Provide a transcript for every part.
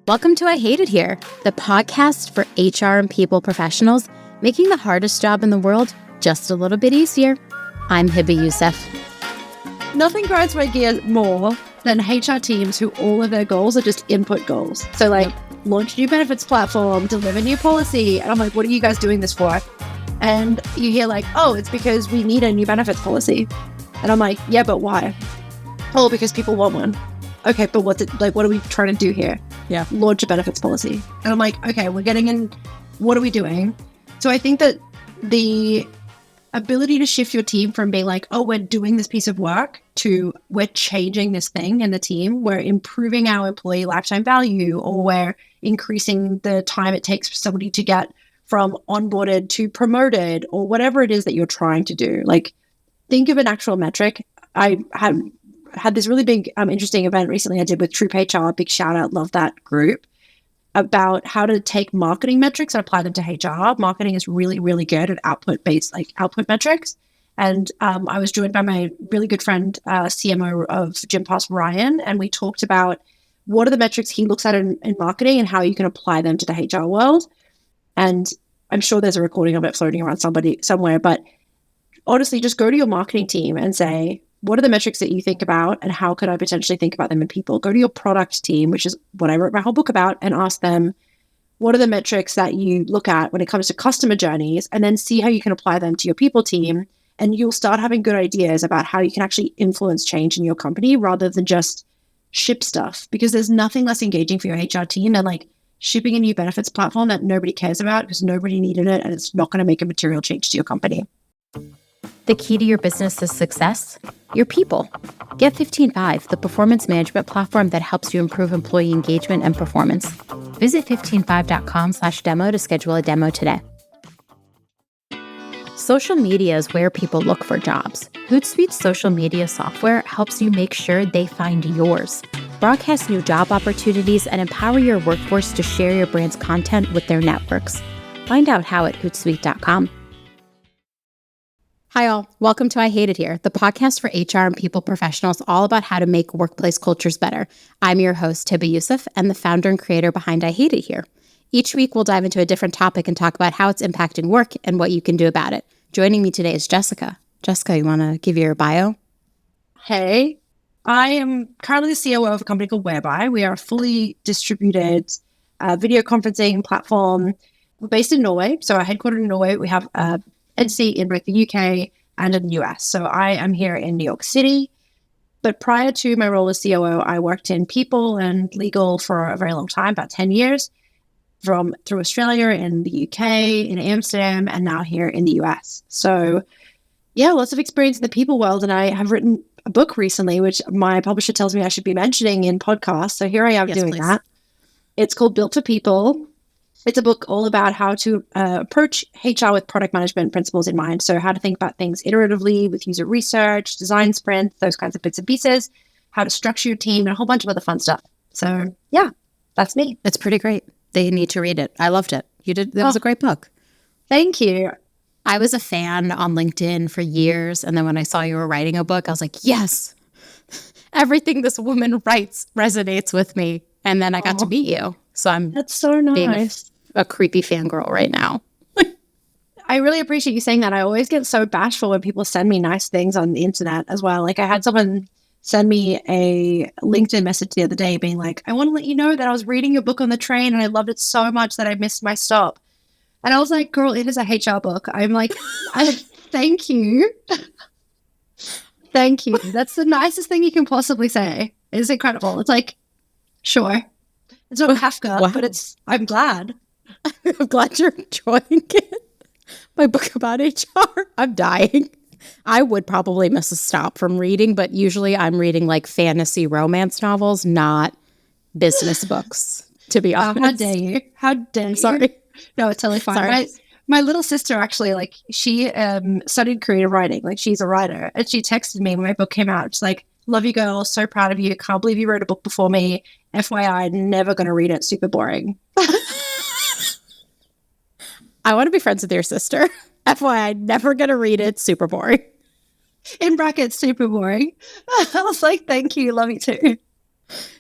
Welcome to I Hate It Here, the podcast for HR and people professionals, making the hardest job in the world just a little bit easier. I'm Hebba Youssef. Nothing grinds my gears more than HR teams who all of their goals are just input goals. So launch new benefits platform, deliver new policy. And I'm like, what are you guys doing this for? And you hear oh, it's because we need a new benefits policy. And I'm like, yeah, but why? Oh, because people want one. Okay, but what are we trying to do here? Yeah. Launch a benefits policy. And I'm like, okay, we're getting in, what are we doing? So I think that the ability to shift your team from being like, oh, we're doing this piece of work to we're changing this thing in the team, we're improving our employee lifetime value, or we're increasing the time it takes for somebody to get from onboarded to promoted, or whatever it is that you're trying to do. Think of an actual metric. I had this really big, interesting event recently I did with Troop HR, big shout out, love that group, about how to take marketing metrics and apply them to HR. Marketing is really, really good at output-based, output metrics. And I was joined by my really good friend, CMO of Jim Pass, Ryan, and we talked about what are the metrics he looks at in marketing and how you can apply them to the HR world. And I'm sure there's a recording of it floating around somewhere, but honestly, just go to your marketing team and say, what are the metrics that you think about and how could I potentially think about them in people? Go to your product team, which is what I wrote my whole book about, and ask them, what are the metrics that you look at when it comes to customer journeys, and then see how you can apply them to your people team. And you'll start having good ideas about how you can actually influence change in your company rather than just ship stuff, because there's nothing less engaging for your HR team than shipping a new benefits platform that nobody cares about because nobody needed it and it's not going to make a material change to your company. The key to your business's success? Your people. Get 15Five, the performance management platform that helps you improve employee engagement and performance. Visit 15five.com/demo to schedule a demo today. Social media is where people look for jobs. Hootsuite's social media software helps you make sure they find yours. Broadcast new job opportunities and empower your workforce to share your brand's content with their networks. Find out how at hootsuite.com. Hi, all. Welcome to I Hate It Here, the podcast for HR and people professionals, all about how to make workplace cultures better. I'm your host, Hebba Youssef, and the founder and creator behind I Hate It Here. Each week, we'll dive into a different topic and talk about how it's impacting work and what you can do about it. Joining me today is Jessica. Jessica, you want to give your bio? Hey, I am currently the COO of a company called Whereby. We are a fully distributed video conferencing platform. We're based in Norway, so our headquartered in Norway. We have entity in both the UK and in the US. So I am here in New York City. But prior to my role as COO, I worked in people and legal for a very long time, about 10 years, through Australia, in the UK, in Amsterdam, and now here in the US. So yeah, lots of experience in the people world. And I have written a book recently, which my publisher tells me I should be mentioning in podcasts. So here I am doing that. It's called Built for People. It's a book all about how to approach HR with product management principles in mind. So how to think about things iteratively with user research, design sprints, those kinds of bits and pieces, how to structure your team, and a whole bunch of other fun stuff. So yeah, that's me. It's pretty great. They need to read it. I loved it. You did. That was a great book. Thank you. I was a fan on LinkedIn for years. And then when I saw you were writing a book, I was like, yes, everything this woman writes resonates with me. And then I got to meet you. So that's so nice. A creepy fangirl right now. I really appreciate you saying that. I always get so bashful when people send me nice things on the internet as well. I had someone send me a LinkedIn message the other day being like, I want to let you know that I was reading your book on the train and I loved it so much that I missed my stop. And I was like, girl, it is a HR book. I'm like, thank you. Thank you. That's the nicest thing you can possibly say. It's incredible. It's like, sure. It's not Kafka, but I'm glad. I'm glad you're enjoying it. My book about HR. I'm dying. I would probably miss a stop from reading, but usually I'm reading fantasy romance novels, not business books, to be honest. How dare you? How dare you? Sorry. No, it's totally fine. Sorry. My little sister actually, she studied creative writing. She's a writer. And she texted me when my book came out. She's like, love you, girl. So proud of you. Can't believe you wrote a book before me. FYI, never going to read it. Super boring. I want to be friends with your sister. FYI, never going to read it. Super boring. In brackets, super boring. I was like, thank you. Love you too.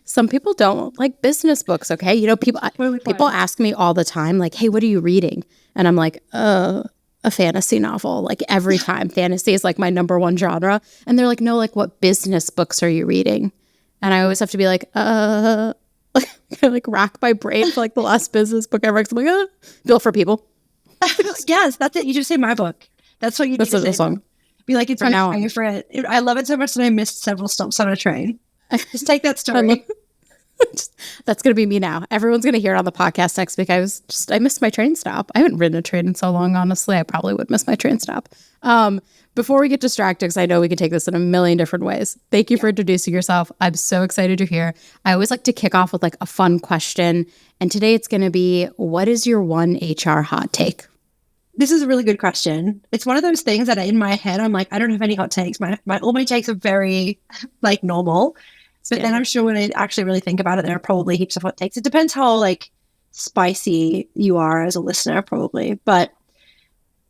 Some people don't like business books, okay? You know, people ask me all the time, like, hey, what are you reading? And I'm like, a fantasy novel. Like every time. Fantasy is like my number one genre. And they're like, no, like what business books are you reading? And I always have to be like, like rack my brain for like the last business book I read. I'm like, Bill for People. Yes, that's it. You just say my book. That's what you need to say. Song. Be like, it's From my favorite. I love it so much that I missed several stops on a train. Just take that story. That's going to be me now. Everyone's going to hear it on the podcast next week. I missed my train stop. I haven't ridden a train in so long, honestly. I probably would miss my train stop. Before we get distracted, because I know we can take this in a million different ways. Thank you for introducing yourself. I'm so excited you're here. I always like to kick off with like a fun question. And today it's going to be, what is your one HR hot take? This is a really good question. It's one of those things that in my head, I'm like, I don't have any hot takes. All my takes are very like normal. But then I'm sure when I actually really think about it, there are probably heaps of hot takes. It depends how like spicy you are as a listener, probably. But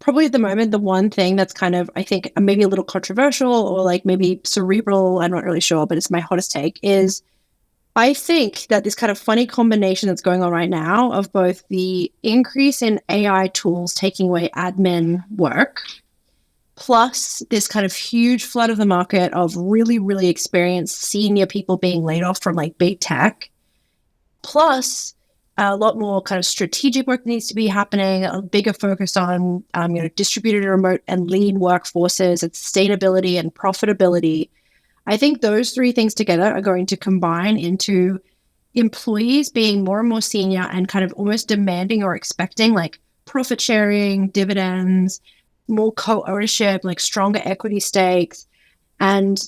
probably at the moment, the one thing that's kind of, I think, maybe a little controversial or like maybe cerebral, I'm not really sure, but it's my hottest take, is I think that this kind of funny combination that's going on right now of both the increase in AI tools taking away admin work, plus this kind of huge flood of the market of really, really experienced senior people being laid off from like big tech, plus a lot more kind of strategic work needs to be happening, a bigger focus on distributed remote and lean workforces and sustainability and profitability. I think those three things together are going to combine into employees being more and more senior and kind of almost demanding or expecting like profit sharing, dividends, more co-ownership, like stronger equity stakes. And,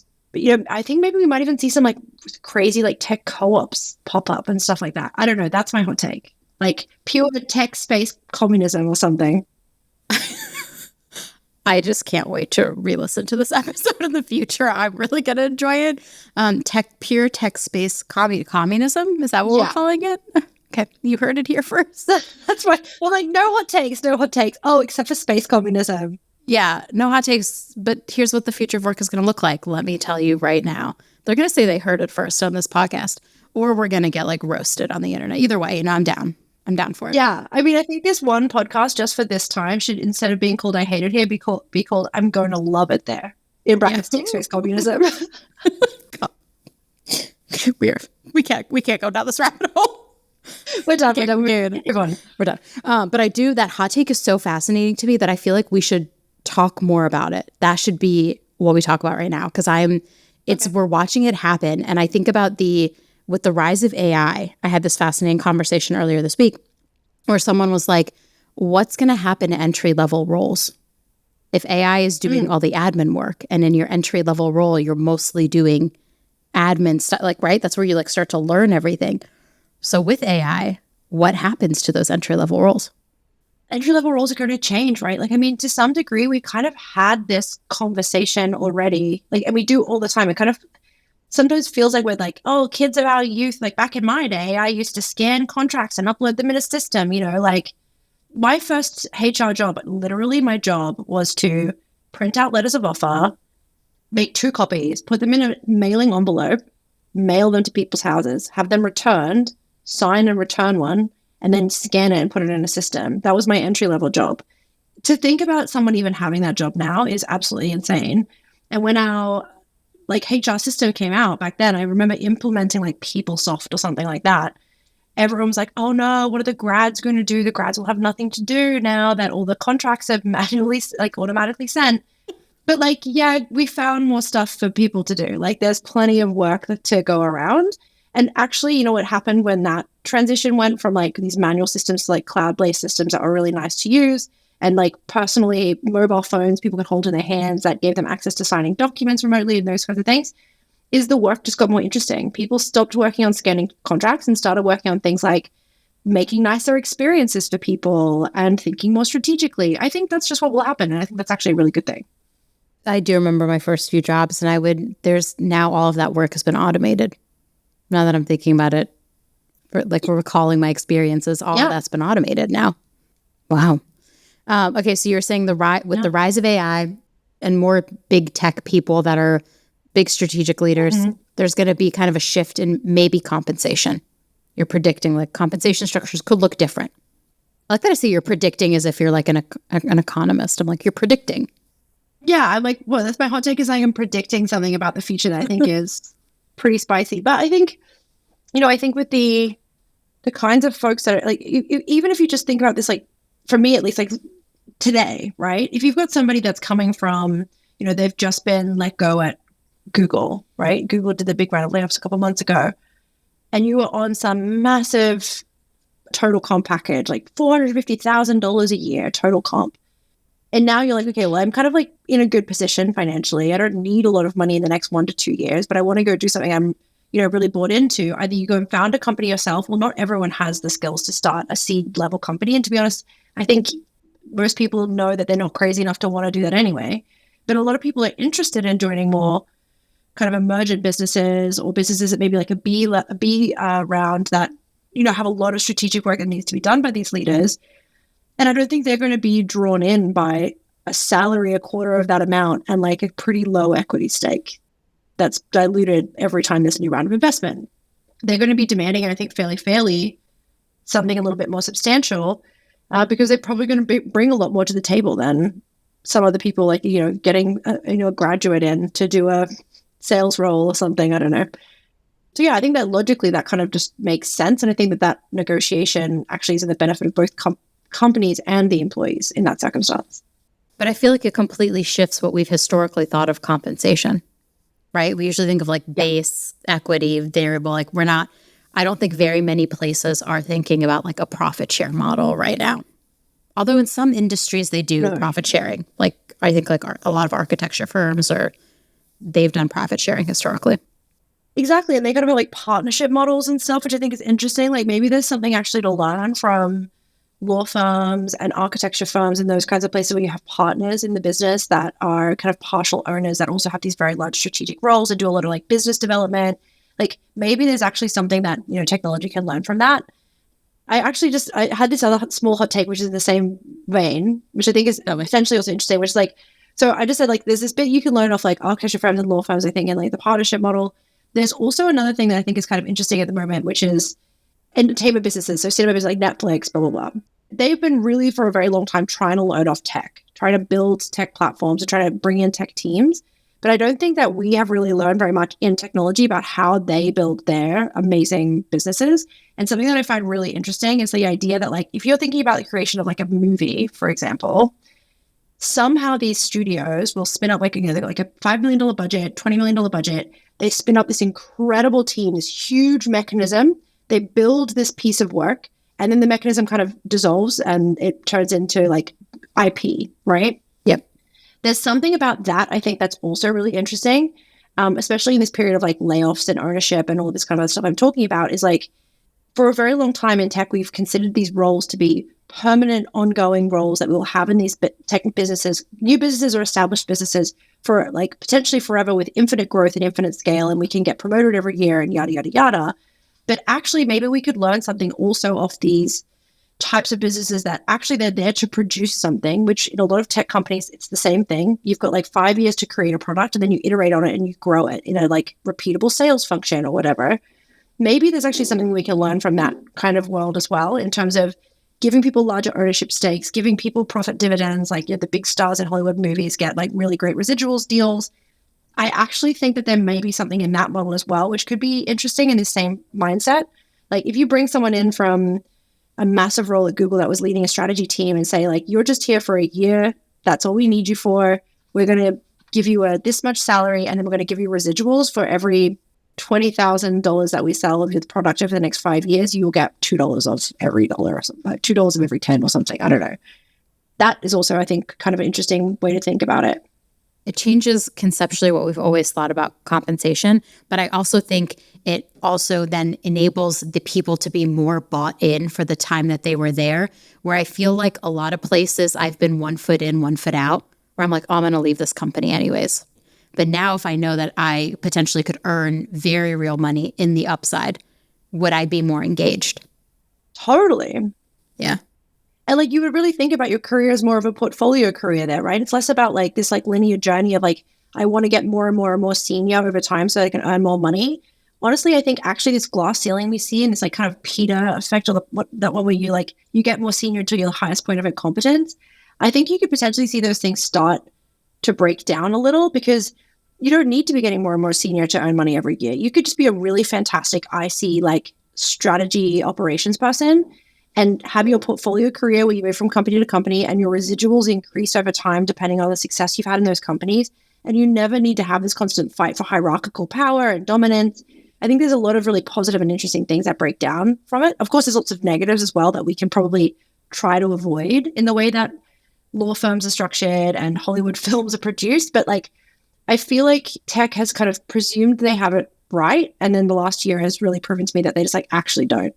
I think maybe we might even see some like crazy like tech co-ops pop up and stuff like that. I don't know. That's my hot take. Like pure tech space communism or something. I just can't wait to re-listen to this episode in the future. I'm really going to enjoy it. Pure tech space communism. Is that what we're calling it? Okay, you heard it here first. That's right. Well, like no hot takes. Oh, except for space communism. Yeah, no hot takes. But here's what the future of work is going to look like. Let me tell you right now. They're going to say they heard it first on this podcast, or we're going to get like roasted on the internet. Either way, I'm down. I'm down for it. Yeah, I mean, I think this one podcast just for this time should, instead of being called "I Hate It Here," be called "I'm Going to Love It There." In brackets, tech space communism. Weird. We can't go down this rabbit hole. We're done. We're done. But that hot take is so fascinating to me that I feel like we should talk more about it. That should be what we talk about right now, because we're watching it happen, and I think about with the rise of AI. I had this fascinating conversation earlier this week where someone was like, "What's going to happen to entry level roles if AI is doing all the admin work, and in your entry level role, you're mostly doing admin stuff? Like, right? That's where you like start to learn everything." So with AI, what happens to those entry-level roles? Entry-level roles are going to change, right? Like, I mean, to some degree, we kind of had this conversation already. Like, and we do all the time. It kind of sometimes feels like we're like, oh, kids of our youth, like back in my day, I used to scan contracts and upload them in a system, like my first HR job, literally my job was to print out letters of offer, make 2 copies, put them in a mailing envelope, mail them to people's houses, have them returned, sign and return one, and then scan it and put it in a system. That was my entry-level job. To think about someone even having that job now is absolutely insane. And when our like HR system came out back then, I remember implementing like PeopleSoft or something like that. Everyone was like, oh no, what are the grads going to do? The grads will have nothing to do now that all the contracts are manually, like automatically sent. But like, yeah, we found more stuff for people to do. Like there's plenty of work to go around. And actually, what happened when that transition went from like these manual systems to like cloud-based systems that were really nice to use, and like personally mobile phones people could hold in their hands that gave them access to signing documents remotely and those kinds of things, is the work just got more interesting. People stopped working on scanning contracts and started working on things like making nicer experiences for people and thinking more strategically. I think that's just what will happen. And I think that's actually a really good thing. I do remember my first few jobs, and there's now all of that work has been automated. Now that I'm thinking about it, we're recalling my experiences, all of that's been automated now. Wow. Okay, so you're saying the rise of AI and more big tech people that are big strategic leaders, there's going to be kind of a shift in maybe compensation. You're predicting like compensation structures could look different. I like that I say you're predicting as if you're like an economist. I'm like, you're predicting. Yeah, I'm like, well, that's my hot take is I am predicting something about the future that I think is pretty spicy. But I think, I think with the kinds of folks that are like, even if you just think about this, like for me at least, like today, right? If you've got somebody that's coming from, they've just been let go at Google, right? Google did the big round of layoffs a couple of months ago, and you were on some massive total comp package, like $450,000 a year total comp. And now you're like, okay, well, I'm kind of like in a good position financially. I don't need a lot of money in the next 1 to 2 years, but I want to go do something I'm, really bought into. Either you go and found a company yourself. Well, not everyone has the skills to start a seed level company. And to be honest, I think most people know that they're not crazy enough to want to do that anyway. But a lot of people are interested in joining more kind of emergent businesses or businesses that maybe like a B round that, have a lot of strategic work that needs to be done by these leaders. And I don't think they're going to be drawn in by a salary a quarter of that amount and like a pretty low equity stake that's diluted every time there's a new round of investment. They're going to be demanding, and I think fairly, something a little bit more substantial because they're probably going to bring a lot more to the table than some other people, like, getting a graduate in to do a sales role or something. I don't know. So yeah, I think that logically that kind of just makes sense. And I think that negotiation actually is in the benefit of both companies and the employees in that circumstance. But I feel like it completely shifts what we've historically thought of compensation, right? We usually think of like base, equity, variable. Like I don't think very many places are thinking about like a profit share model right now. Although in some industries they do profit sharing. Like I think like a lot of architecture firms they've done profit sharing historically. Exactly. And they kind of have like partnership models and stuff, which I think is interesting. Like maybe there's something actually to learn from law firms and architecture firms and those kinds of places where you have partners in the business that are kind of partial owners that also have these very large strategic roles and do a lot of like business development. Like maybe there's actually something that, technology can learn from that. I had this other small hot take, which is in the same vein, which I think is essentially also interesting, which is like, so I just said like, there's this bit you can learn off like architecture firms and law firms, I think, and like the partnership model. There's also another thing that I think is kind of interesting at the moment, which is entertainment businesses. So cinema businesses like Netflix, blah, blah, blah. They've been really for a very long time trying to load off tech, trying to build tech platforms and trying to bring in tech teams. But I don't think that we have really learned very much in technology about how they build their amazing businesses. And something that I find really interesting is the idea that like, if you're thinking about the creation of like a movie, for example, somehow these studios will spin up like, they've got like a $5 million budget, $20 million budget. They spin up this incredible team, this huge mechanism. They build this piece of work, and then the mechanism kind of dissolves and it turns into like IP, right? Yep. There's something about that I think that's also really interesting, especially in this period of like layoffs and ownership and all this kind of stuff I'm talking about, is like for a very long time in tech, we've considered these roles to be permanent, ongoing roles that we will have in these tech businesses, new businesses or established businesses for like potentially forever with infinite growth and infinite scale, and we can get promoted every year and yada, yada, yada. But actually, maybe we could learn something also off these types of businesses that actually they're there to produce something, which in a lot of tech companies, it's the same thing. You've got like 5 years to create a product and then you iterate on it and you grow it in a like repeatable sales function or whatever. Maybe there's actually something we can learn from that kind of world as well in terms of giving people larger ownership stakes, giving people profit dividends, like the big stars in Hollywood movies get like really great residuals deals. I actually think that there may be something in that model as well, which could be interesting in the same mindset. Like if you bring someone in from a massive role at Google that was leading a strategy team and say like, you're just here for a year. That's all we need you for. We're going to give you this much salary, and then we're going to give you residuals for every $20,000 that we sell of your product over the next 5 years. You'll get $2 of every dollar or something, like $2 of every 10 or something. I don't know. That is also, I think, kind of an interesting way to think about it. It changes conceptually what we've always thought about compensation, but I also think it also then enables the people to be more bought in for the time that they were there, where I feel like a lot of places I've been 1 foot in, 1 foot out, where I'm like, oh, I'm going to leave this company anyways. But now if I know that I potentially could earn very real money in the upside, would I be more engaged? Totally. Yeah. And like you would really think about your career as more of a portfolio career there, right? It's less about like this like linear journey of like, I want to get more and more and more senior over time so that I can earn more money. Honestly, I think actually this glass ceiling we see and this like kind of Peter effect, or that one where you like you get more senior until you're the highest point of incompetence. I think you could potentially see those things start to break down a little, because you don't need to be getting more and more senior to earn money every year. You could just be a really fantastic IC, like strategy operations person, and have your portfolio career where you move from company to company and your residuals increase over time depending on the success you've had in those companies. And you never need to have this constant fight for hierarchical power and dominance. I think there's a lot of really positive and interesting things that break down from it. Of course, there's lots of negatives as well that we can probably try to avoid in the way that law firms are structured and Hollywood films are produced. But like, I feel like tech has kind of presumed they have it right. And then the last year has really proven to me that they just like actually don't.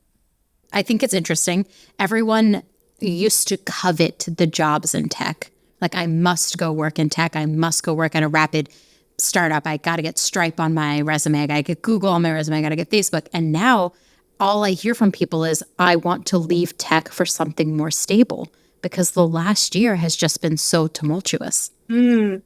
I think it's interesting. Everyone used to covet the jobs in tech. Like, I must go work in tech. I must go work at a rapid startup. I got to get Stripe on my resume. I got to get Google on my resume. I got to get Facebook. And now all I hear from people is, I want to leave tech for something more stable, because the last year has just been so tumultuous. And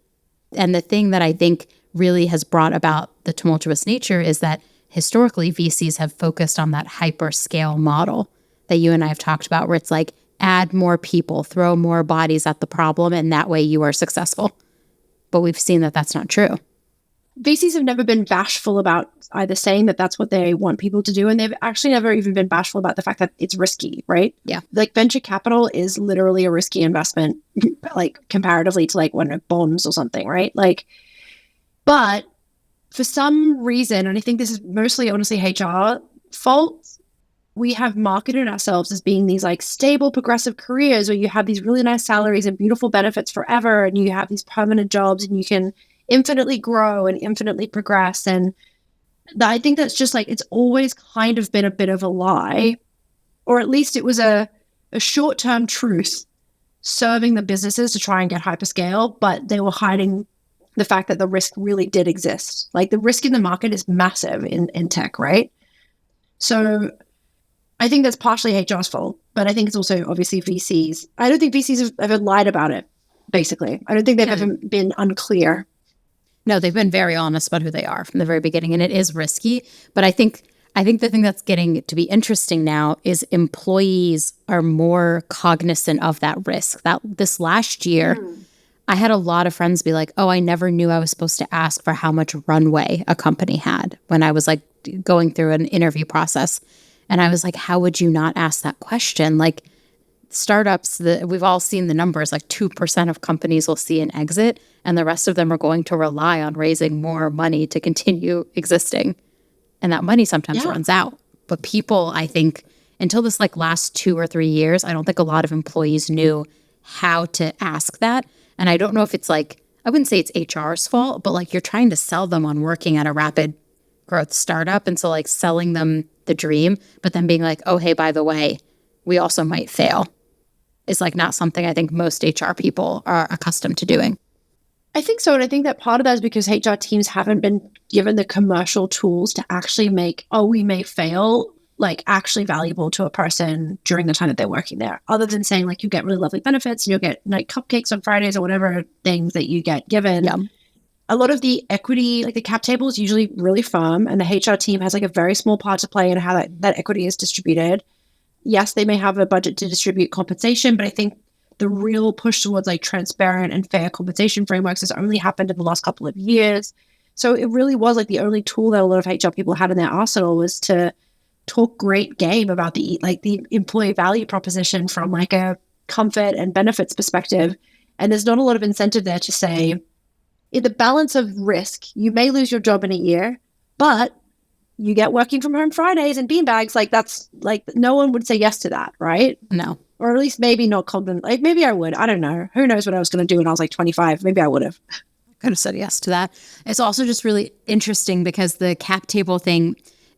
the thing that I think really has brought about the tumultuous nature is that historically VCs have focused on that hyperscale model that you and I have talked about, where it's like, add more people, throw more bodies at the problem, and that way you are successful. But we've seen that that's not true. VCs have never been bashful about either saying that that's what they want people to do, and they've actually never even been bashful about the fact that it's risky, right? Yeah. Like venture capital is literally a risky investment, like comparatively to like when bonds or something, right? Like, but for some reason, and I think this is mostly honestly HR fault, we have marketed ourselves as being these like stable, progressive careers where you have these really nice salaries and beautiful benefits forever, and you have these permanent jobs and you can infinitely grow and infinitely progress. And I think that's just like, it's always kind of been a bit of a lie, or at least it was a short-term truth serving the businesses to try and get hyperscale, but they were hiding the fact that the risk really did exist. Like the risk in the market is massive in tech, right? So I think that's partially HR's fault, but I think it's also obviously VCs. I don't think VCs have ever lied about it, basically. I don't think they've ever been unclear. No, they've been very honest about who they are from the very beginning, and it is risky. But I think the thing that's getting to be interesting now is employees are more cognizant of that risk. That this last year, I had a lot of friends be like, oh, I never knew I was supposed to ask for how much runway a company had when I was like going through an interview process. And I was like, how would you not ask that question? Like startups, we've all seen the numbers, like 2% of companies will see an exit, and the rest of them are going to rely on raising more money to continue existing. And that money sometimes runs out. But people, I think, until this like last 2 or 3 years, I don't think a lot of employees knew how to ask that. And I don't know if it's like, I wouldn't say it's HR's fault, but like you're trying to sell them on working at a rapid growth startup. And so like selling them the dream, but then being like, oh, hey, by the way, we also might fail, is like not something I think most HR people are accustomed to doing. I think so. And I think that part of that is because HR teams haven't been given the commercial tools to actually make, oh, we may fail, like actually valuable to a person during the time that they're working there. Other than saying like you get really lovely benefits and you'll get like cupcakes on Fridays or whatever things that you get given. Yeah. A lot of the equity, like the cap table is usually really firm, and the HR team has like a very small part to play in how that equity is distributed. Yes, they may have a budget to distribute compensation, but I think the real push towards like transparent and fair compensation frameworks has only happened in the last couple of years. So it really was like the only tool that a lot of HR people had in their arsenal was to talk great game about the employee value proposition from like a comfort and benefits perspective. And there's not a lot of incentive there to say, in the balance of risk, you may lose your job in a year, but you get working from home Fridays and beanbags. Like that's like, no one would say yes to that, right? No. Or at least maybe not confident. Like maybe I would. I don't know. Who knows what I was going to do when I was like 25? Maybe I would have. Could have said yes to that. It's also just really interesting because the cap table thing,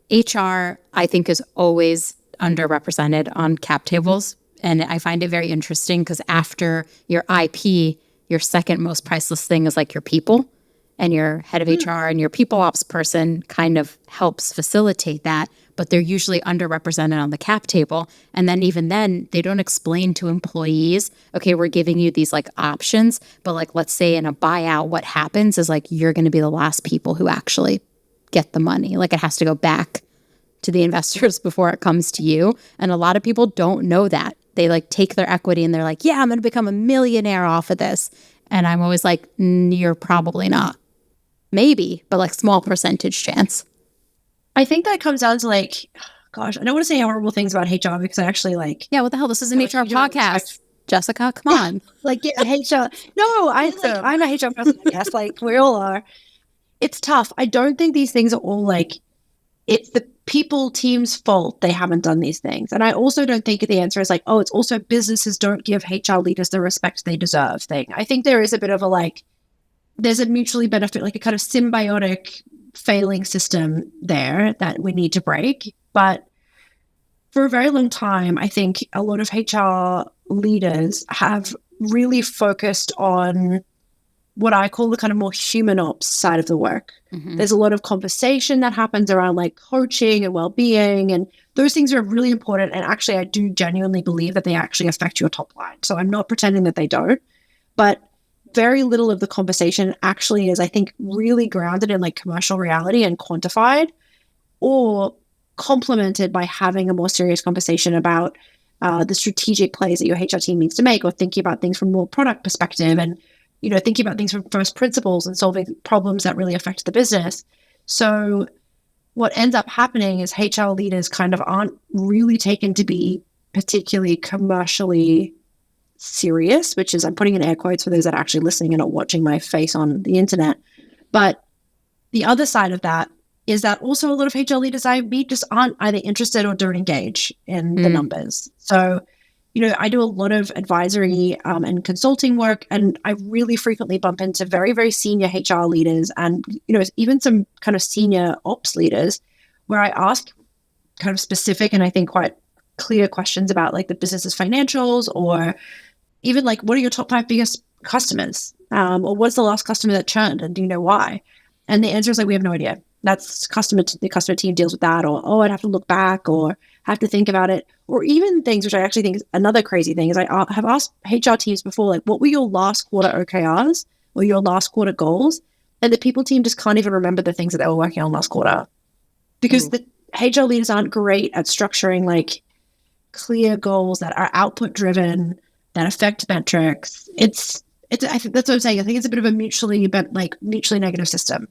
HR, I think, is always underrepresented on cap tables. And I find it very interesting because after your IP, your second most priceless thing is like your people. and your head of HR and your people ops person kind of helps facilitate that, but they're usually underrepresented on the cap table. And then even then, they don't explain to employees, okay, we're giving you these like options, but like, let's say in a buyout, what happens is like, you're going to be the last people who actually get the money. Like it has to go back to the investors before it comes to you. And a lot of people don't know that. They like take their equity and they're like, yeah, I'm going to become a millionaire off of this. And I'm always like, you're probably not. Maybe, but like small percentage chance. I think that comes down to like, gosh, I don't want to say horrible things about HR because I actually like. Yeah, what the hell? This is an HR podcast. Jessica, come on. Like HR. No, I'm a HR person, I guess. Like we all are. It's tough. I don't think these things are all like, it's the people team's fault they haven't done these things. And I also don't think the answer is like, oh, it's also businesses don't give HR leaders the respect they deserve thing. I think there is a bit of a like, there's a mutually benefit, like a kind of symbiotic failing system there that we need to break. But for a very long time, I think a lot of HR leaders have really focused on what I call the kind of more human ops side of the work. Mm-hmm. There's a lot of conversation that happens around like coaching and well-being, and those things are really important. And actually, I do genuinely believe that they actually affect your top line. So I'm not pretending that they don't, but very little of the conversation actually is, I think, really grounded in like commercial reality and quantified, or complemented by having a more serious conversation about the strategic plays that your HR team needs to make, or thinking about things from a more product perspective, and thinking about things from first principles and solving problems that really affect the business. So what ends up happening is HR leaders kind of aren't really taken to be particularly commercially serious, which is, I'm putting in air quotes for those that are actually listening and not watching my face on the internet. But the other side of that is that also a lot of HR leaders I meet just aren't either interested or don't engage in the numbers. So I do a lot of advisory and consulting work, and I really frequently bump into very, very senior HR leaders and, even some kind of senior ops leaders where I ask kind of specific and I think quite clear questions about like the business's financials, or even like, what are your top 5 biggest customers? Or what's the last customer that churned, and do you know why? And the answer is like, we have no idea. That's the customer team deals with that, or, oh, I'd have to look back or have to think about it. Or even things, which I actually think is another crazy thing, is I have asked HR teams before, like, what were your last quarter OKRs or your last quarter goals? And the people team just can't even remember the things that they were working on last quarter, because the HR leaders aren't great at structuring like clear goals that are output driven, that affect metrics. I think that's what I'm saying. I think it's a bit of a mutually negative system.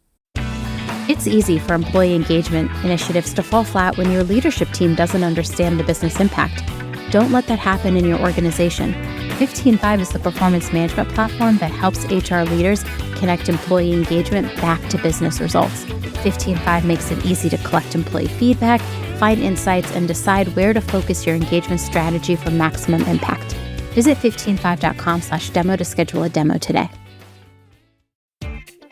It's easy for employee engagement initiatives to fall flat when your leadership team doesn't understand the business impact. Don't let that happen in your organization. 15.5 is the performance management platform that helps HR leaders connect employee engagement back to business results. 15.5 makes it easy to collect employee feedback, find insights, and decide where to focus your engagement strategy for maximum impact. Visit 15.5.com/demo to schedule a demo today.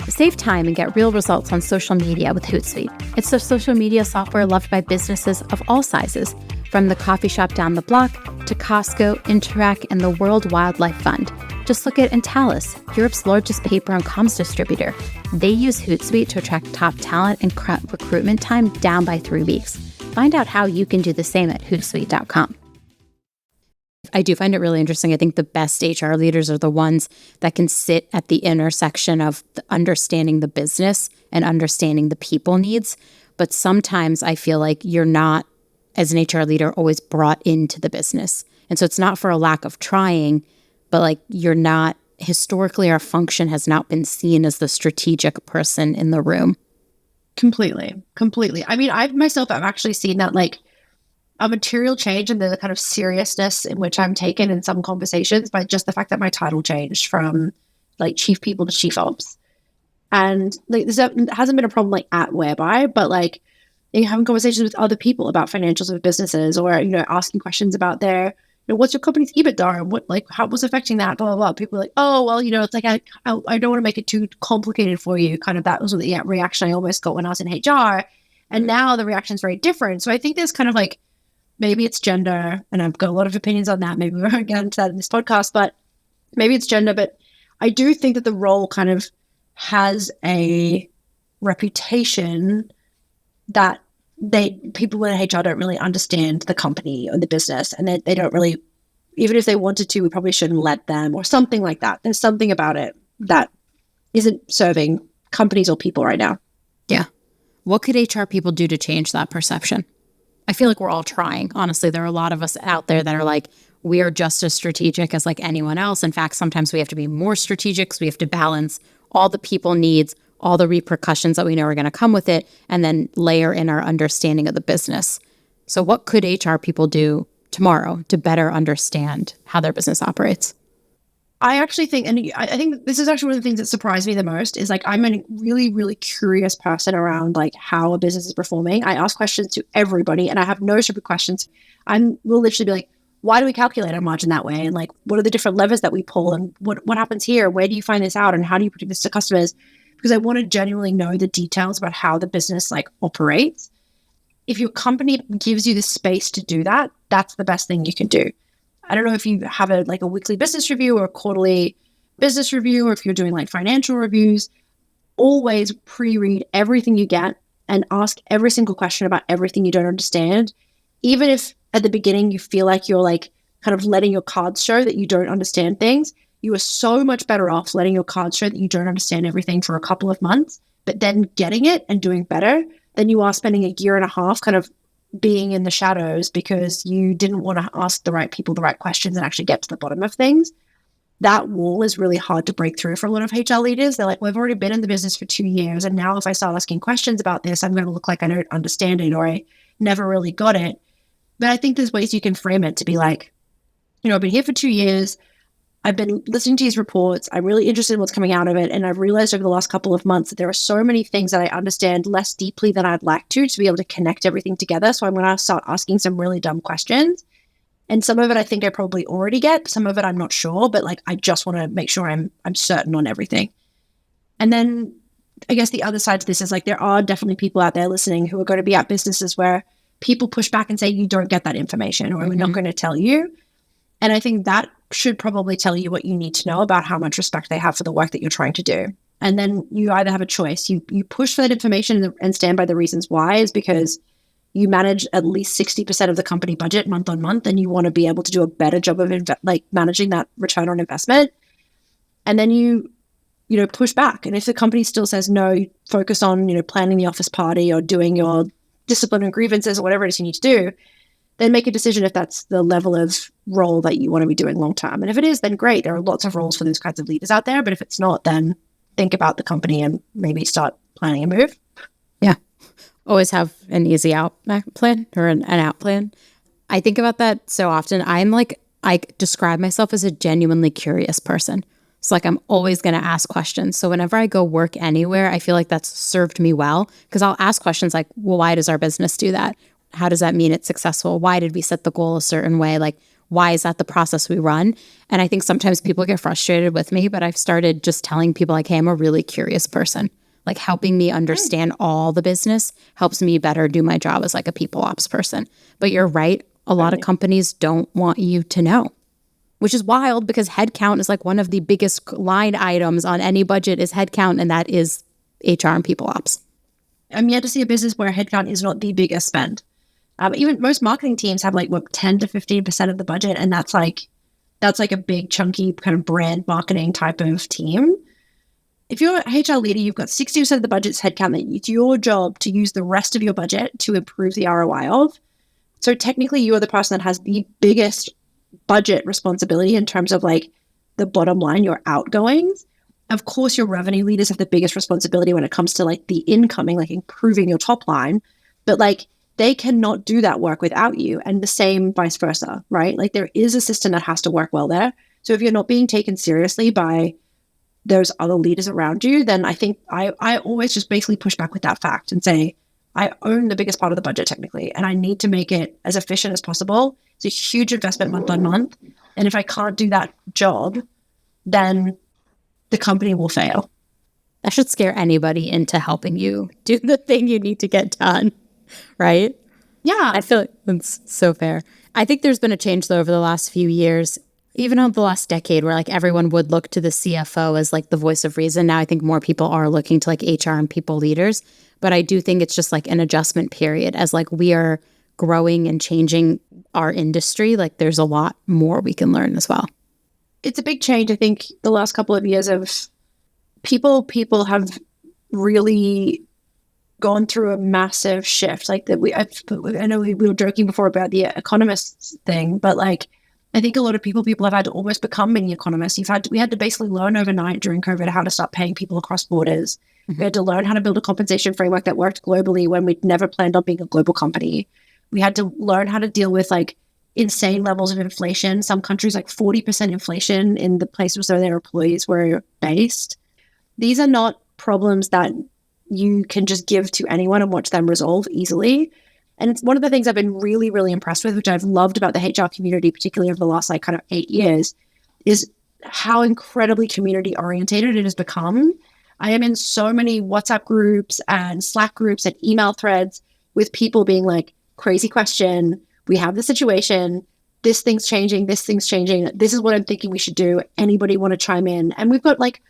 Save time and get real results on social media with Hootsuite. It's the social media software loved by businesses of all sizes, from the coffee shop down the block to Costco, Interac, and the World Wildlife Fund. Just look at Intalis, Europe's largest paper and comms distributor. They use Hootsuite to attract top talent and cut recruitment time down by 3 weeks. Find out how you can do the same at Hootsuite.com. I do find it really interesting. I think the best HR leaders are the ones that can sit at the intersection of understanding the business and understanding the people needs. But sometimes I feel like you're not, as an HR leader, always brought into the business. And so it's not for a lack of trying, but like you're not, historically, our function has not been seen as the strategic person in the room. Completely. I mean, I've actually seen that like a material change in the kind of seriousness in which I'm taken in some conversations by just the fact that my title changed from like chief people to chief ops. And like there hasn't been a problem like at Whereby, but like having conversations with other people about financials of businesses, or asking questions about their what's your company's EBITDA and what like how was affecting that, blah blah blah. People are like, oh well, it's like I don't want to make it too complicated for you. Kind of that was the reaction I almost got when I was in HR, and now the reaction is very different. So I think there's kind of like, maybe it's gender, and I've got a lot of opinions on that. Maybe we won't get into that in this podcast, but maybe it's gender. But I do think that the role kind of has a reputation that people in HR don't really understand the company or the business, and they don't really, even if they wanted to, we probably shouldn't let them, or something like that. There's something about it that isn't serving companies or people right now. Yeah. What could HR people do to change that perception? I feel like we're all trying. Honestly, there are a lot of us out there that are like, we are just as strategic as like anyone else. In fact, sometimes we have to be more strategic, so we have to balance all the people needs, all the repercussions that we know are going to come with it, and then layer in our understanding of the business. So what could HR people do tomorrow to better understand how their business operates? I actually think, and I think this is actually one of the things that surprised me the most, is like, I'm a really, really curious person around like how a business is performing. I ask questions to everybody, and I have no stupid questions. Will literally be like, why do we calculate our margin that way? And like, what are the different levers that we pull? And what happens here? Where do you find this out? And how do you predict this to customers? Because I want to genuinely know the details about how the business like operates. If your company gives you the space to do that, that's the best thing you can do. I don't know if you have a weekly business review or a quarterly business review, or if you're doing like financial reviews. Always pre-read everything you get and ask every single question about everything you don't understand. Even if at the beginning you feel like you're like kind of letting your cards show that you don't understand things, you are so much better off letting your cards show that you don't understand everything for a couple of months, but then getting it and doing better than you are spending a year and a half kind of being in the shadows because you didn't want to ask the right people the right questions and actually get to the bottom of things. That wall is really hard to break through for a lot of HR leaders. They're like, well, I've already been in the business for 2 years, and now if I start asking questions about this, I'm going to look like I don't understand it, or I never really got it. But I think there's ways you can frame it to be like, I've been here for 2 years. I've been listening to these reports. I'm really interested in what's coming out of it. And I've realized over the last couple of months that there are so many things that I understand less deeply than I'd like to be able to connect everything together. So I'm going to start asking some really dumb questions. And some of it I think I probably already get. Some of it I'm not sure, but like I just want to make sure I'm certain on everything. And then I guess the other side to this is like there are definitely people out there listening who are going to be at businesses where people push back and say, you don't get that information, or we're not going to tell you. And I think that should probably tell you what you need to know about how much respect they have for the work that you're trying to do. And then you either have a choice. You push for that information and stand by the reasons why, is because you manage at least 60% of the company budget month on month, and you want to be able to do a better job of managing that return on investment. And then you push back. And if the company still says no, you focus on, planning the office party or doing your discipline and grievances or whatever it is you need to do, then make a decision if that's the level of role that you want to be doing long term. And if it is, then great. There are lots of roles for those kinds of leaders out there. But if it's not, then think about the company and maybe start planning a move. Yeah. Always have an easy out plan or an out plan. I think about that so often. I describe myself as a genuinely curious person. So like I'm always going to ask questions. So whenever I go work anywhere, I feel like that's served me well, because I'll ask questions like, well, why does our business do that? How does that mean it's successful? Why did we set the goal a certain way? Like, why is that the process we run? And I think sometimes people get frustrated with me, but I've started just telling people like, hey, I'm a really curious person. Like helping me understand all the business helps me better do my job as like a people ops person. But you're right. A lot of companies don't want you to know, which is wild, because headcount is like one of the biggest line items on any budget is headcount. And that is HR and people ops. I'm yet to see a business where headcount is not the biggest spend. Even most marketing teams have 10 to 15% of the budget. And that's like a big chunky kind of brand marketing type of team. If you're an HR leader, you've got 60% of the budget's headcount that it's your job to use the rest of your budget to improve the ROI of. So technically you are the person that has the biggest budget responsibility in terms of like the bottom line, your outgoings. Of course, your revenue leaders have the biggest responsibility when it comes to like the incoming, like improving your top line. But like they cannot do that work without you, and the same vice versa, right? Like there is a system that has to work well there. So if you're not being taken seriously by those other leaders around you, then I think I always just basically push back with that fact and say, I own the biggest part of the budget technically, and I need to make it as efficient as possible. It's a huge investment month on month. And if I can't do that job, then the company will fail. That should scare anybody into helping you do the thing you need to get done, right? Yeah. I feel like that's so fair. I think there's been a change though over the last few years. Even over the last decade where like everyone would look to the CFO as like the voice of reason. Now I think more people are looking to like HR and people leaders. But I do think it's just like an adjustment period as like we are growing and changing our industry. Like there's a lot more we can learn as well. It's a big change. I think the last couple of years of people have really gone through a massive shift. Like that, I know we were joking before about the economists thing, but like I think a lot of people have had to almost become mini economists. We had to basically learn overnight during COVID how to start paying people across borders. Mm-hmm. We had to learn how to build a compensation framework that worked globally when we'd never planned on being a global company. We had to learn how to deal with like insane levels of inflation. Some countries like 40% inflation in the places where their employees were based. These are not problems that you can just give to anyone and watch them resolve easily. And it's one of the things I've been really, really impressed with, which I've loved about the HR community, particularly over the last like kind of 8 years, is how incredibly community orientated it has become. I am in so many WhatsApp groups and Slack groups and email threads with people being like, crazy question, we have the situation, this thing's changing, this is what I'm thinking we should do. Anybody want to chime in? And we've got like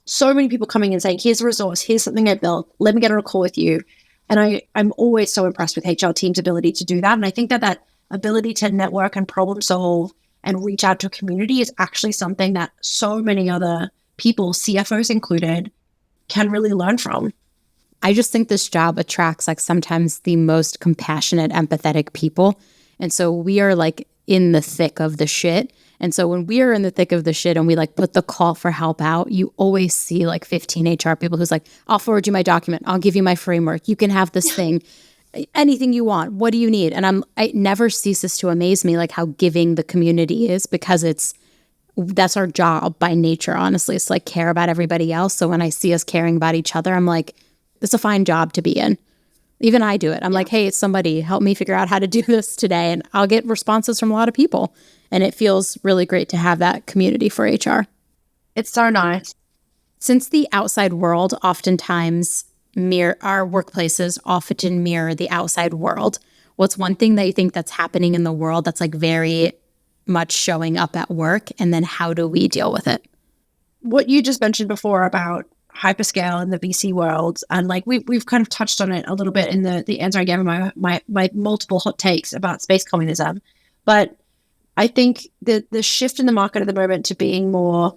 so many people coming and saying, here's a resource, here's something I built, let me get on a call with you. And I'm always so impressed with HR teams' ability to do that. And I think that ability to network and problem solve and reach out to a community is actually something that so many other people, CFOs included, can really learn from. I just think this job attracts like sometimes the most compassionate, empathetic people. And so we are like in the thick of the shit. And so when we are in the thick of the shit and we like put the call for help out, you always see like 15 HR people who's like, I'll forward you my document. I'll give you my framework. You can have this thing, anything you want. What do you need? And it never ceases to amaze me like how giving the community is, because that's our job by nature. Honestly, it's like care about everybody else. So when I see us caring about each other, I'm like, it's a fine job to be in. Even I do it. I'm like, hey, it's somebody help me figure out how to do this today. And I'll get responses from a lot of people. And it feels really great to have that community for HR. It's so nice. Since the outside world oftentimes our workplaces often mirror the outside world, what's one thing that you think that's happening in the world that's like very much showing up at work? And then how do we deal with it? What you just mentioned before about hyperscale in the VC world, and like we've kind of touched on it a little bit in the answer I gave in my multiple hot takes about space communism. But I think the shift in the market at the moment to being more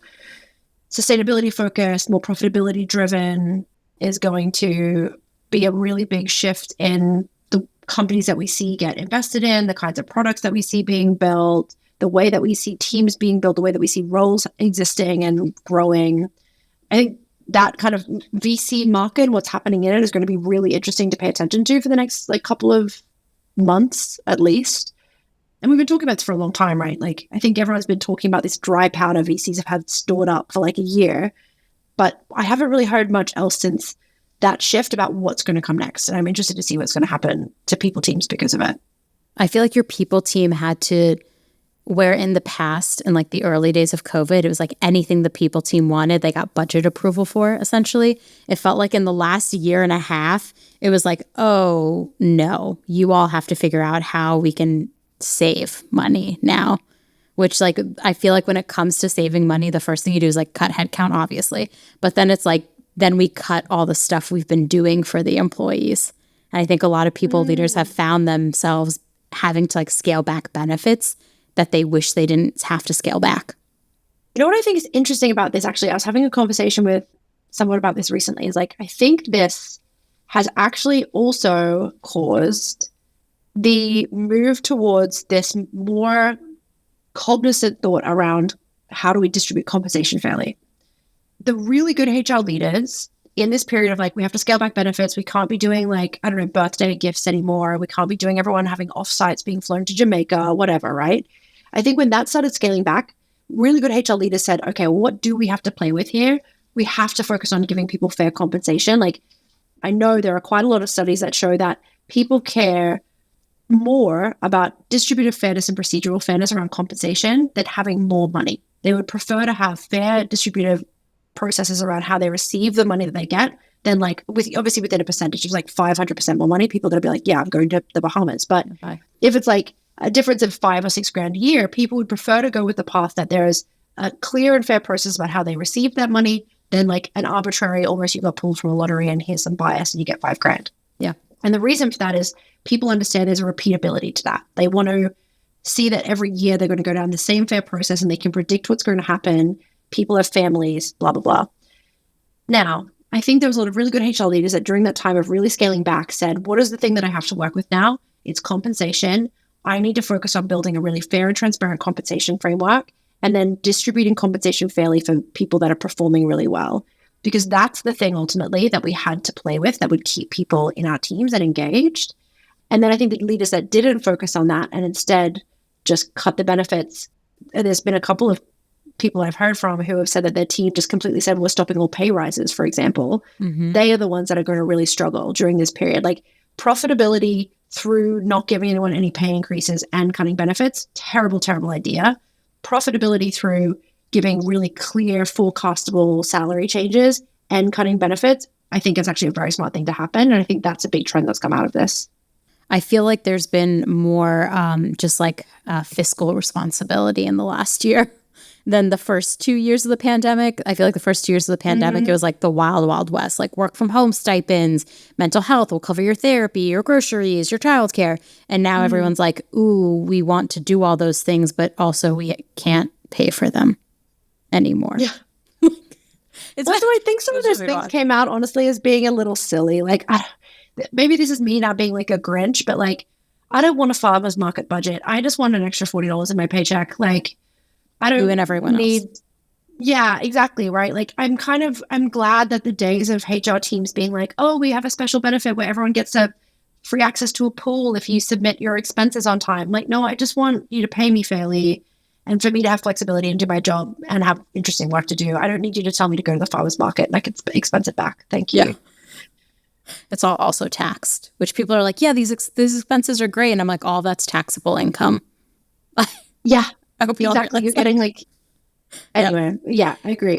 sustainability focused, more profitability driven is going to be a really big shift in the companies that we see get invested in, the kinds of products that we see being built, the way that we see teams being built, the way that we see roles existing and growing. I think that kind of VC market, what's happening in it, is going to be really interesting to pay attention to for the next like couple of months at least. And we've been talking about this for a long time, right? Like I think everyone's been talking about this dry powder VCs have had stored up for like a year, but I haven't really heard much else since that shift about what's going to come next. And I'm interested to see what's going to happen to people teams because of it. I feel like your people team had to, where in the past, in like the early days of COVID, it was like anything the people team wanted, they got budget approval for, essentially. It felt like in the last year and a half, it was like, oh, no, you all have to figure out how we can save money now. Which like, I feel like when it comes to saving money, the first thing you do is like cut headcount, obviously. But then it's like, then we cut all the stuff we've been doing for the employees. And I think a lot of people leaders have found themselves having to like scale back benefits that they wish they didn't have to scale back. You know what I think is interesting about this, actually? I was having a conversation with someone about this recently. Is like, I think this has actually also caused the move towards this more cognizant thought around how do we distribute compensation fairly. The really good HR leaders in this period of like, we have to scale back benefits. We can't be doing like, I don't know, birthday gifts anymore. We can't be doing everyone having offsites being flown to Jamaica, whatever, right? I think when that started scaling back, really good HR leaders said, okay, well, what do we have to play with here? We have to focus on giving people fair compensation. Like, I know there are quite a lot of studies that show that people care more about distributive fairness and procedural fairness around compensation than having more money. They would prefer to have fair distributive processes around how they receive the money that they get than like, obviously within a percentage, it's like 500% more money. People are going to be like, yeah, I'm going to the Bahamas. But if it's like a difference of 5 or 6 grand a year, people would prefer to go with the path that there is a clear and fair process about how they receive that money than like an arbitrary, almost you got pulled from a lottery and here's some bias and you get 5 grand. Yeah. And the reason for that is people understand there's a repeatability to that. They want to see that every year they're going to go down the same fair process and they can predict what's going to happen. People have families, blah, blah, blah. Now, I think there was a lot of really good HR leaders that during that time of really scaling back said, what is the thing that I have to work with now? It's compensation. I need to focus on building a really fair and transparent compensation framework and then distributing compensation fairly for people that are performing really well. Because that's the thing ultimately that we had to play with that would keep people in our teams and engaged. And then I think the leaders that didn't focus on that and instead just cut the benefits, there's been a couple of people I've heard from who have said that their team just completely said, we're stopping all pay rises, for example. Mm-hmm. They are the ones that are going to really struggle during this period. Like profitability through not giving anyone any pay increases and cutting benefits, terrible, terrible idea. Profitability through giving really clear, forecastable salary changes and cutting benefits, I think is actually a very smart thing to happen. And I think that's a big trend that's come out of this. I feel like there's been more just like fiscal responsibility in the last year than the first 2 years of the pandemic. I feel like the first 2 years of the pandemic, It was like the wild, wild west, like work from home stipends, mental health will cover your therapy, your groceries, your childcare. And now everyone's like, ooh, we want to do all those things, but also we can't pay for them anymore. Yeah. I think some of those things came out honestly as being a little silly. Like, maybe this is me not being like a Grinch, but like, I don't want a farmer's market budget. I just want an extra $40 in my paycheck. Like, I don't and everyone need. Else. Yeah, exactly. Right. Like, I'm glad that the days of HR teams being like, oh, we have a special benefit where everyone gets a free access to a pool if you submit your expenses on time. Like, no, I just want you to pay me fairly and for me to have flexibility and do my job and have interesting work to do. I don't need you to tell me to go to the farmer's market and I can expense it back. Thank you. Yeah. It's all also taxed, which people are like, yeah, these expenses are great. And I'm like, all that's taxable income. Yeah, I hope you exactly. You're getting like, anyway, yeah, I agree.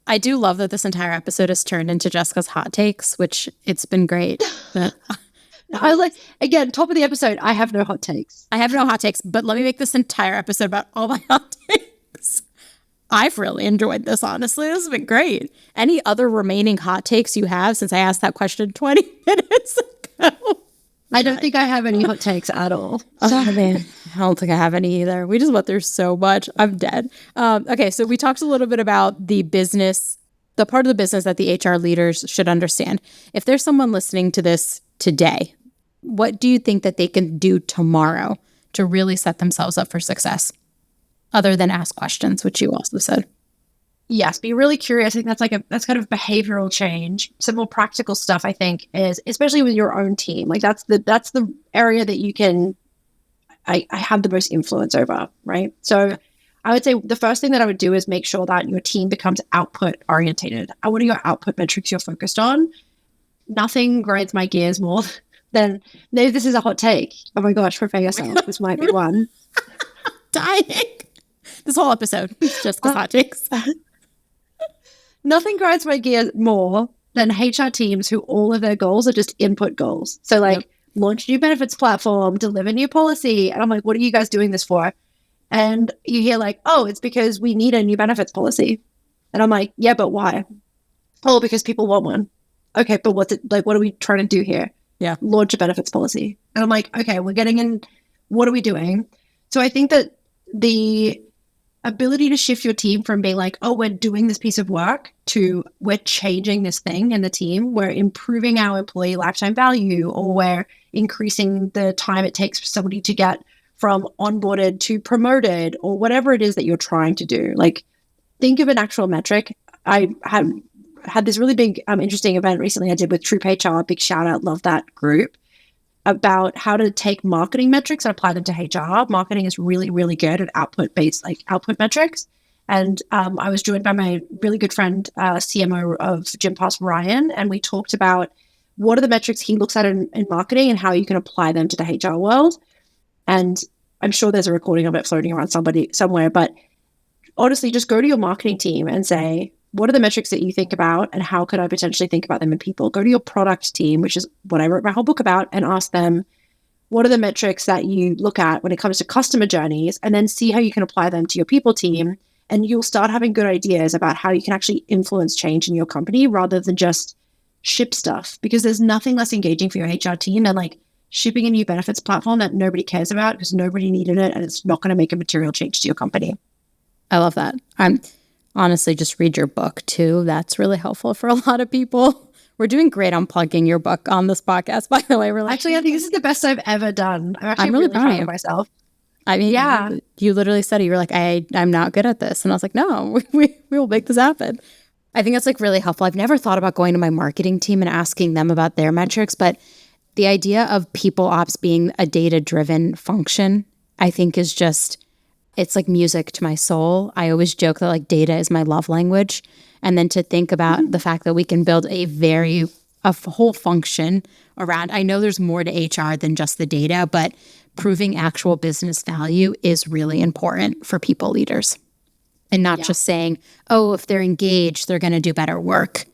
I do love that this entire episode has turned into Jessica's hot takes, which it's been great. But I was like, again, top of the episode, I have no hot takes. I have no hot takes, but let me make this entire episode about all my hot takes. I've really enjoyed this, honestly. This has been great. Any other remaining hot takes you have since I asked that question 20 minutes ago? I don't think I have any hot takes at all. Oh, man. I don't think I have any either. We just went through so much. I'm dead. Okay, so we talked a little bit about the business, the part of the business that the HR leaders should understand. If there's someone listening to this today, what do you think that they can do tomorrow to really set themselves up for success? Other than ask questions, which you also said. Yes, be really curious. I think that's kind of behavioral change. Some more practical stuff, I think, is especially with your own team. Like that's the area that you can I have the most influence over, right? So I would say the first thing that I would do is make sure that your team becomes output orientated. What are your output metrics you're focused on? Nothing grinds my gears more than maybe this is a hot take. Oh my gosh, prepare yourself. This might be one. Dying. This whole episode is just hot takes. Nothing grinds my gears more than HR teams who all of their goals are just input goals. So like launch a new benefits platform, deliver new policy. And I'm like, what are you guys doing this for? And you hear like, oh, it's because we need a new benefits policy. And I'm like, yeah, but why? Oh, because people want one. Okay, but what's it like? What are we trying to do here? Yeah. Launch a benefits policy. And I'm like, okay, we're getting in. What are we doing? So I think that the ability to shift your team from being like, oh, we're doing this piece of work to we're changing this thing in the team, we're improving our employee lifetime value, or we're increasing the time it takes for somebody to get from onboarded to promoted, or whatever it is that you're trying to do. Like, think of an actual metric. I had this really big, interesting event recently I did with Troop HR, big shout out, love that group, about how to take marketing metrics and apply them to HR. Marketing is really, really good at output-based, like output metrics. And I was joined by my really good friend, CMO of Gympass, Ryan, and we talked about what are the metrics he looks at in marketing and how you can apply them to the HR world. And I'm sure there's a recording of it floating around somewhere, but honestly, just go to your marketing team and say, what are the metrics that you think about and how could I potentially think about them in people? Go to your product team, which is what I wrote my whole book about, and ask them, what are the metrics that you look at when it comes to customer journeys, and then see how you can apply them to your people team. And you'll start having good ideas about how you can actually influence change in your company rather than just ship stuff, because there's nothing less engaging for your HR team than like shipping a new benefits platform that nobody cares about because nobody needed it and it's not going to make a material change to your company. I love that. I'm honestly, just read your book too. That's really helpful for a lot of people. We're doing great on plugging your book on this podcast, by the way. We're like, actually, I think this is the best I've ever done. I'm really proud of myself. I mean, yeah, you literally said it. You were like, I'm not good at this. And I was like, no, we will make this happen. I think that's like really helpful. I've never thought about going to my marketing team and asking them about their metrics, but the idea of people ops being a data-driven function, I think is just, it's like music to my soul. I always joke that like data is my love language. And then to think about the fact that we can build a whole function around, I know there's more to HR than just the data, but proving actual business value is really important for people leaders. And not just saying, oh, if they're engaged, they're going to do better work.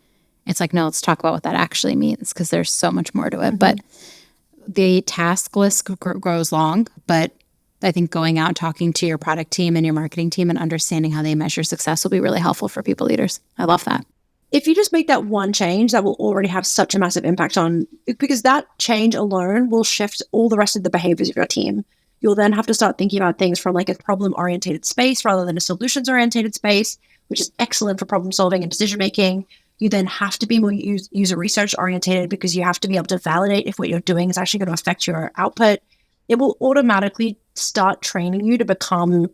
It's like, no, let's talk about what that actually means, because there's so much more to it. But the task list grows long, but I think going out and talking to your product team and your marketing team and understanding how they measure success will be really helpful for people leaders. I love that. If you just make that one change, that will already have such a massive impact on, because that change alone will shift all the rest of the behaviors of your team. You'll then have to start thinking about things from like a problem-oriented space rather than a solutions-oriented space, which is excellent for problem solving and decision making. You then have to be more user research oriented because you have to be able to validate if what you're doing is actually going to affect your output. It will automatically start training you to become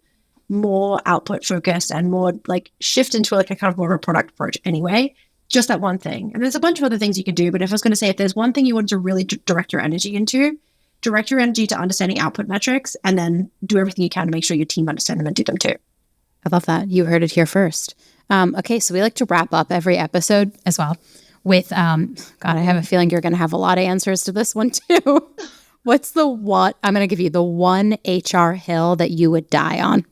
more output focused and more like shift into like a kind of more of a product approach anyway. Just that one thing. And there's a bunch of other things you can do. But if I was going to say, if there's one thing you want to really direct your energy into, direct your energy to understanding output metrics and then do everything you can to make sure your team understand them and do them too. I love that. You heard it here first. Okay, so we like to wrap up every episode as well with, God, I have a feeling you're going to have a lot of answers to this one too. I'm going to give you the one HR hill that you would die on.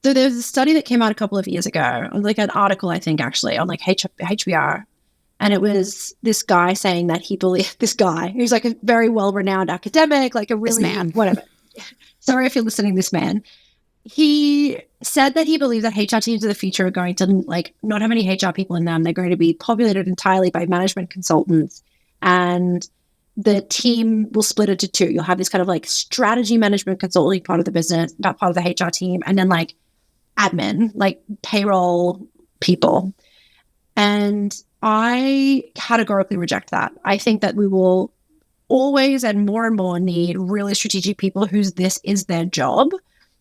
So there's a study that came out a couple of years ago, like an article, I think, actually, on like HBR. And it was this guy saying that he believed, this guy, who's like a very well-renowned academic, like a really, this man. Whatever. Sorry if you're listening, this man. He said that he believes that HR teams of the future are going to like not have any HR people in them. They're going to be populated entirely by management consultants. And the team will split into two. You'll have this kind of like strategy management consulting part of the business, that part of the HR team, and then like admin, like payroll people. And I categorically reject that. I think that we will always and more need really strategic people whose this is their job,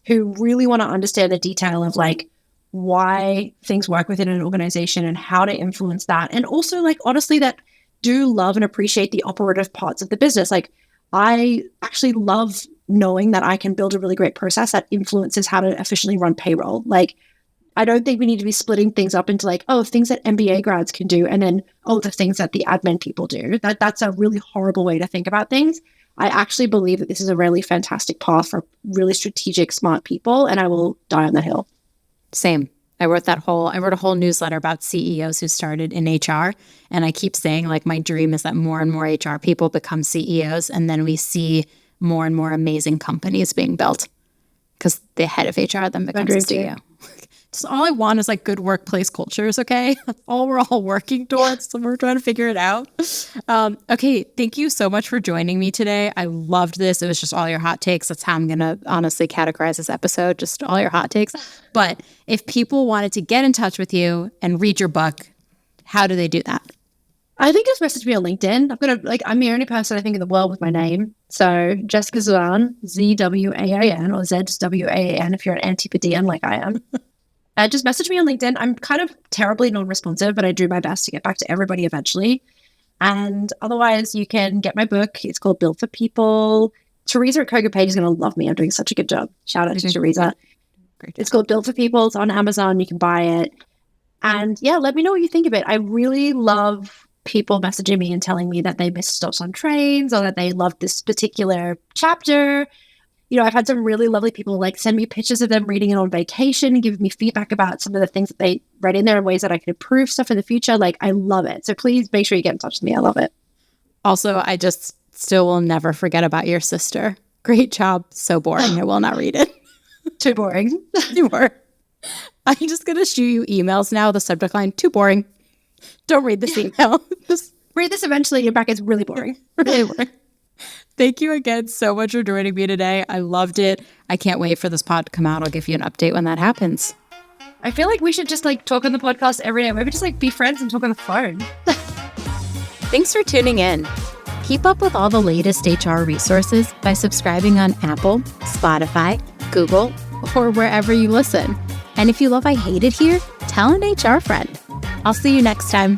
who really want to understand the detail of like why things work within an organization and how to influence that. And also like, honestly, that do love and appreciate the operative parts of the business. Like I actually love knowing that I can build a really great process that influences how to efficiently run payroll. Like, I don't think we need to be splitting things up into like, oh, things that MBA grads can do, and then, oh, the things that the admin people do. That's a really horrible way to think about things. I actually believe that this is a really fantastic path for really strategic, smart people, and I will die on that hill. Same. I wrote a whole newsletter about CEOs who started in HR. And I keep saying like my dream is that more and more HR people become CEOs. And then we see more and more amazing companies being built because the head of HR then becomes a CEO. Just all I want is like good workplace cultures, okay? That's all we're all working towards. So we're trying to figure it out. Okay, thank you so much for joining me today. I loved this. It was just all your hot takes. That's how I'm going to honestly categorize this episode, just all your hot takes. But if people wanted to get in touch with you and read your book, how do they do that? I think just message me on LinkedIn. I'm the only person I think in the world with my name. So Jessica Zwaan, Zwaan or Zwaan if you're an Antipodean like I am. Just message me on LinkedIn. I'm kind of terribly non-responsive, but I do my best to get back to everybody eventually. And otherwise, you can get my book. It's called Built for People. Teresa at Koga Page is going to love me. I'm doing such a good job. Shout out to Teresa. It's called Built for People. It's on Amazon. You can buy it. And yeah, let me know what you think of it. I really love people messaging me and telling me that they missed stops on trains or that they loved this particular chapter. You know, I've had some really lovely people like send me pictures of them reading it on vacation and give me feedback about some of the things that they read in there and ways that I can improve stuff in the future. Like, I love it. So please make sure you get in touch with me. I love it. Also, I just Still will never forget about your sister. Great job. So boring. I will not read it. Too boring. Too boring. I'm just going to shoot you emails now. The subject line, too boring. Don't read this email. Just read this eventually. Your back is really boring. really boring. Thank you again so much for joining me today. I loved it. I can't wait for this pod to come out. I'll give you an update when that happens. I feel like we should just like talk on the podcast every day. Maybe just like be friends and talk on the phone. Thanks for tuning in. Keep up with all the latest HR resources by subscribing on Apple, Spotify, Google, or wherever you listen. And if you love I Hate It Here, tell an HR friend. I'll see you next time.